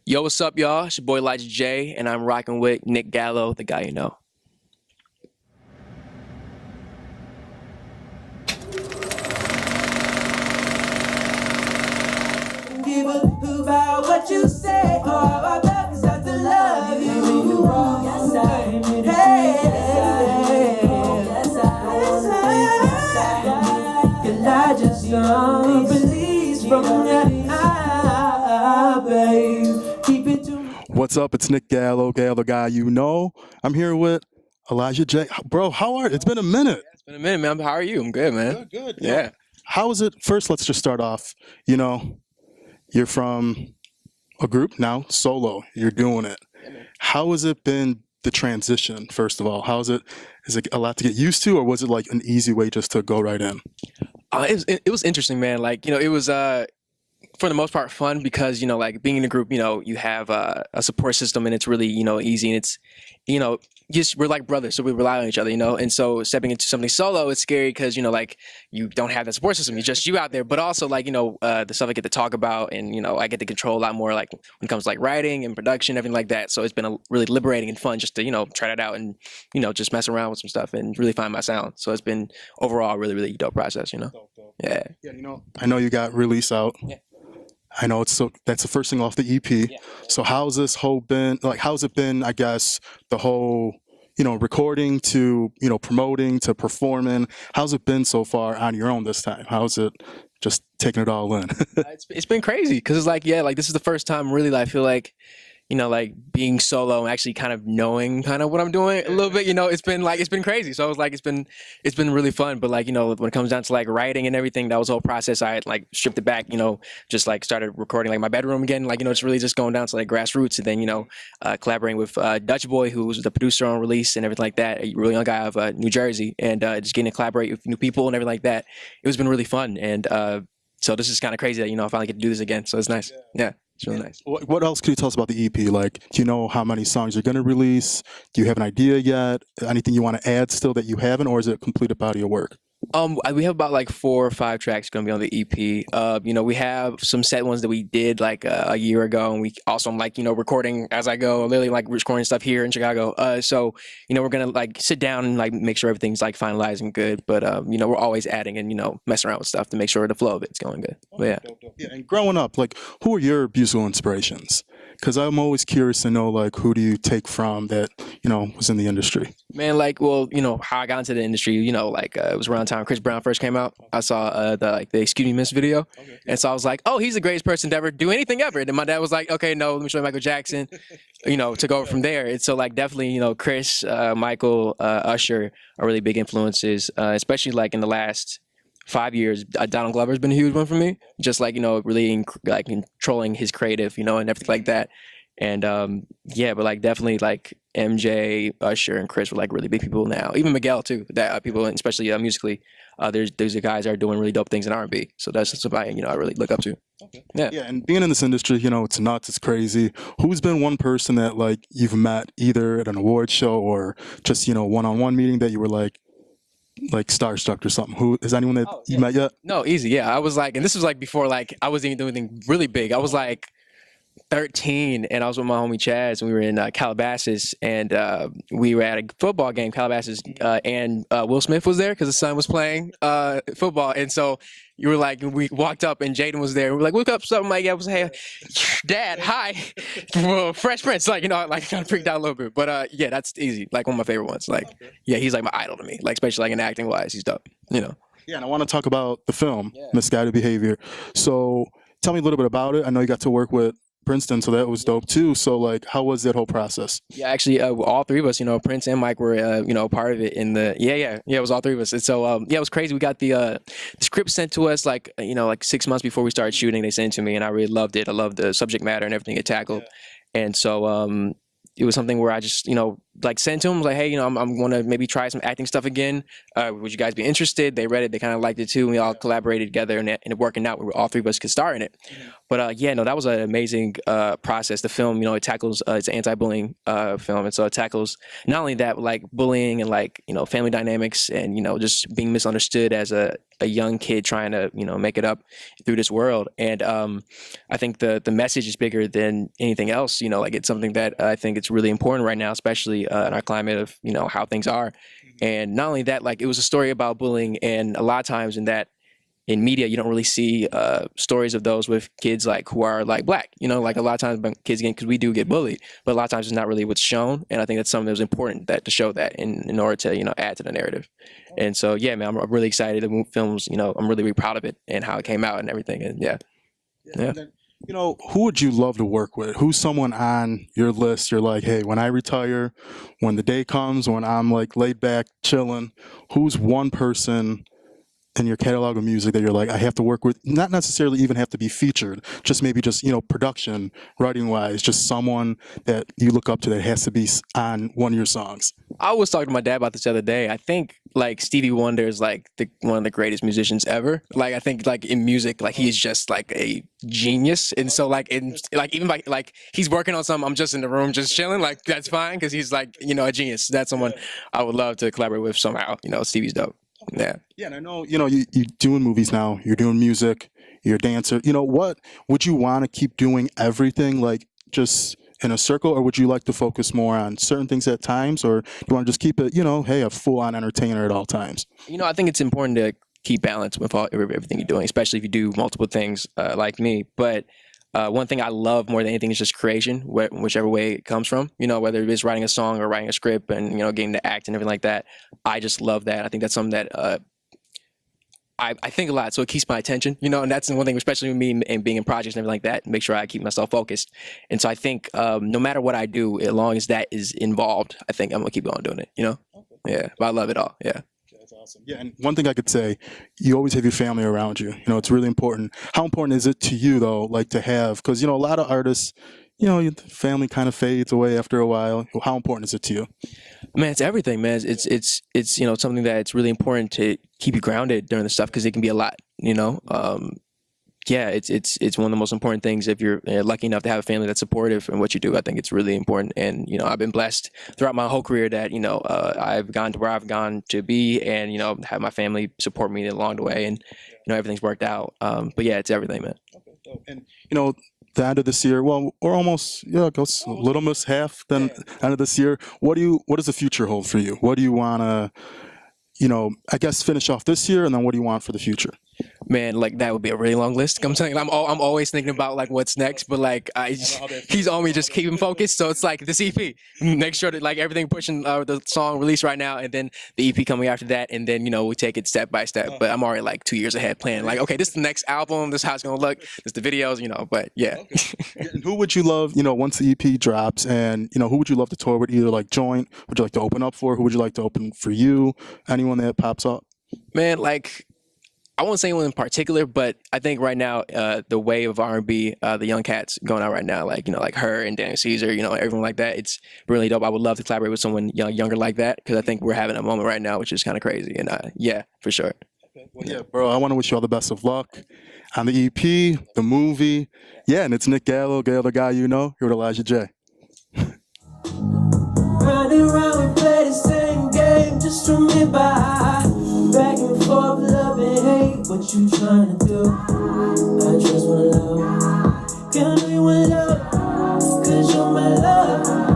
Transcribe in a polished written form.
Yo, what's up, y'all? It's your boy Elijah J, and I'm rocking with Nick Gallo, the guy you know. Give a hoot about what you say. All I got is have to love you. Yes, I admit it. Yes, I. And I just don't release from your eye, babe. Keep it to me. What's up? It's Nick Gallo, the guy you know. I'm here with Elijah J. Bro, how are you? It's been a minute. It's been a minute, man. How are you? I'm good, man. Good. Yeah. How is it? First, let's just start off. You're from a group now, solo. You're doing it. How has it been, the transition, first of all? Is it a lot to get used to, or was it like an easy way just to go right in? It was interesting, man. Like, it was for the most part fun because, like being in a group, you have a support system and it's really, easy, and it's, just we're like brothers, so we rely on each other, and so stepping into something solo, it's scary because, like you don't have that support system. It's just you out there, but also like, the stuff I get to talk about and, I get to control a lot more, like when it comes to like writing and production, everything like that. So it's been really liberating and fun just to, try that out and, just mess around with some stuff and really find my sound. So it's been overall a really, really dope process, Dope. Yeah. Yeah, I know you got Release out. Yeah. I know that's the first thing off the EP. Yeah. So how's it been, I guess, the whole, recording to, promoting to performing? How's it been so far on your own this time? How's it just taking it all in? It's been crazy because it's like, yeah, like this is the first time really I feel like, like being solo and actually kind of knowing kind of what I'm doing a little bit, it's been crazy. So I was like, it's been really fun. But like, when it comes down to like writing and everything, that was the whole process. I had like stripped it back, just like started recording like my bedroom again. Like, it's really just going down to like grassroots, and then, collaborating with Dutch Boy, who was the producer on Release and everything like that. A really young guy of New Jersey, and just getting to collaborate with new people and everything like that. It was been really fun. And so this is kind of crazy that, I finally get to do this again. So it's nice. Yeah. It's really nice. What else could you tell us about the EP? Like, do you know how many songs you're going to release? Do you have an idea yet? Anything you want to add still that you haven't, or is it a completed body of work? We have about like 4 or 5 tracks going to be on the EP. We have some set ones that we did like a year ago, and we also, I'm like, recording as I go, literally like recording stuff here in Chicago. So, we're going to like sit down and like make sure everything's like finalized and good. But, we're always adding and, messing around with stuff to make sure the flow of it's going good. But yeah. Yeah. And growing up, like, who are your musical inspirations? Because I'm always curious to know, like, who do you take from that, was in the industry? Man, like, well, how I got into the industry, it was around the time Chris Brown first came out. I saw the Excuse Me Miss video. Okay. And so I was like, oh, he's the greatest person to ever do anything ever. And then my dad was like, okay, no, let me show you Michael Jackson, took over from there. And so like definitely, Chris, Michael, Usher are really big influences, especially like in the last 5 years. Donald Glover's been a huge one for me. Just like, really like controlling his creative, and everything like that. And yeah, but like definitely like MJ, Usher, and Chris were like really big people now. Even Miguel too. That people, especially musically, there's the guys that are doing really dope things in R&B. So that's somebody I really look up to. Okay. Yeah. Yeah, and being in this industry, it's nuts, it's crazy. Who's been one person that like you've met either at an award show or just one-on-one meeting that you were like starstruck or something? Who is anyone that you met yet? No, easy. Yeah, I was like, and this was like before like I wasn't even doing anything really big. I was like 13, and I was with my homie Chaz, and we were in Calabasas, and we were at a football game, Calabasas, and Will Smith was there because his son was playing football, and so you were like, we walked up, and Jaden was there. We were like, look up something like, I was, hey, Dad, hi, well, Fresh Prince, like like kind of freaked out a little bit, but yeah, that's easy, like one of my favorite ones, like yeah, he's like my idol to me, like especially like in acting wise, he's dope, Yeah, and I want to talk about the film, Misguided Behavior. So tell me a little bit about it. I know you got to work with Princeton, so that was dope too. So like, how was that whole process? Yeah, actually, all 3 of us, Prince and Mike were, part of it in the, it was all 3 of us. And so, yeah, it was crazy. We got the script sent to us like, like 6 months before we started shooting. They sent it to me, and I really loved it. I loved the subject matter and everything it tackled. And so, it was something where I just, like sent to them like, hey, you know, I'm going to maybe try some acting stuff again. Would you guys be interested? They read it. They kind of liked it too. And we all collaborated together and it working out. All three of us could star in it. But yeah, no, that was an amazing process. The film, you know, it tackles it's an anti-bullying film, and so it tackles not only that, but like bullying and like, you know, family dynamics and, you know, just being misunderstood as a young kid trying to, you know, make it up through this world. And I think the message is bigger than anything else. You know, like it's something that I think it's really important right now, especially in our climate of, you know, how things are. And not only that, like it was a story about bullying, and a lot of times in media, you don't really see stories of those with kids like who are like Black, you know, like a lot of times kids get, because we do get bullied, but a lot of times it's not really what's shown. And I think that's something that was important to show that in order to, you know, add to the narrative. And so, yeah, man, I'm really excited. The film's, you know, I'm really, really proud of it and how it came out and everything. And yeah. And then, you know, who would you love to work with? Who's someone on your list? You're like, hey, when I retire, when the day comes, when I'm like laid back, chilling, who's one person in your catalog of music that you're like, I have to work with, not necessarily even have to be featured, just maybe just, you know, production, writing wise, just someone that you look up to that has to be on one of your songs? I was talking to my dad about this the other day. I think like Stevie Wonder is like one of the greatest musicians ever. Like I think like in music, like he's just like a genius. And so like even like he's working on something, I'm just in the room just chilling. Like that's fine because he's like, you know, a genius. That's someone I would love to collaborate with somehow. You know, Stevie's dope. Yeah. Yeah, and I know, you know, you're doing movies now, you're doing music, you're a dancer. You know, what would you want to keep doing everything like just in a circle, or would you like to focus more on certain things at times, or do you want to just keep it, you know, hey, a full-on entertainer at all times? You know, I think it's important to keep balance with everything you're doing, especially if you do multiple things like me. But one thing I love more than anything is just creation, whichever way it comes from, you know, whether it is writing a song or writing a script and, you know, getting to act and everything like that. I just love that. I think that's something that I think a lot, so it keeps my attention, you know, and that's one thing, especially with me and being in projects and everything like that, make sure I keep myself focused. And so I think no matter what I do, as long as that is involved, I think I'm gonna keep on doing it, you know? Yeah, but I love it all, yeah. That's awesome. Yeah, and one thing I could say, you always have your family around you. You know, it's really important. How important is it to you, though, like to have, because, you know, a lot of artists, you know, your family kind of fades away after a while. How important is it to you? Man, it's everything, man. It's you know, something that it's really important to keep you grounded during the stuff because it can be a lot, you know? Yeah, it's one of the most important things if you're lucky enough to have a family that's supportive in what you do. I think it's really important. And, you know, I've been blessed throughout my whole career that, you know, I've gone to where I've gone to be and, you know, have my family support me along the way and, you know, everything's worked out. But yeah, it's everything, man. Okay. And, you know, the end of this year, well, we're almost, yeah, it goes a little almost half then end of this year. What does the future hold for you? What do you want to, you know, I guess finish off this year, and then what do you want for the future? Man, like that would be a really long list. I'm telling you, I'm always thinking about like what's next, but like he's on me just keep him focused. So it's like this EP, make sure that like everything pushing the song released right now, and then the EP coming after that, and then, you know, we take it step by step. But I'm already like 2 years ahead planning. Like, okay, this is the next album. This is how it's gonna look. This is the videos, you know. But yeah. And who would you love, you know, once the EP drops, and, you know, who would you love to tour with? Either like joint, would you like to open up for? Who would you like to open for you? Anyone that pops up? Man, like, I won't say anyone in particular, but I think right now the wave of R&B, the young cats going out right now, like, you know, like her and Daniel Caesar, you know, everyone like that. It's really dope. I would love to collaborate with someone younger like that because I think we're having a moment right now, which is kind of crazy. And yeah, for sure. Well, yeah, bro, I want to wish you all the best of luck on the EP, the movie. Yeah, and it's Nick Gallo, Gallo the Guy You Know. You're with Elijah J. Round and round, we play the same game, just to me by. Back and forth, love and hate, what you trying to do? I just wanna love, can I know you want love, cause you're my love.